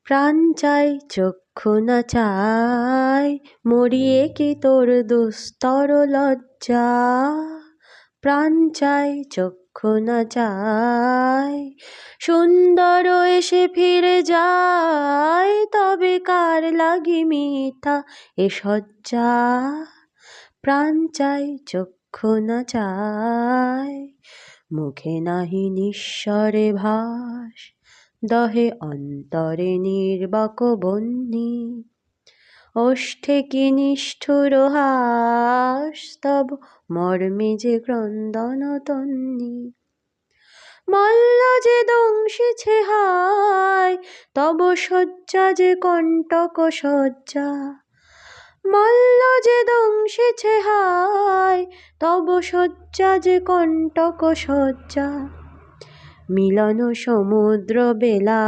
প্রাণ চাই চক্ষু না চাই, মরিয়ে কি তোর দুস্তর লজ্জা। প্রাণ চাই চক্ষু না চাই, সুন্দর এসে ফিরে যায়, তবে কার লাগি মিথ্যা এ সজ্জা। প্রাণ চাই চক্ষু না চাই, মুখে নাহি নিঃস্বরে ভাস, দহে অন্তরে নির্বাক বহ্নি, ওষ্ঠে কি নিষ্ঠুর হাস, তব মর্মে যে ক্রন্দন তন্নি। মল্ল যে দংশিছে হায়, তব শয্যা যে কণ্টক শয্যা। মল্ল যে দংশিছে হায়, তব শয্যা যে কণ্টক শয্যা। মিলন সমুদ্র বেলা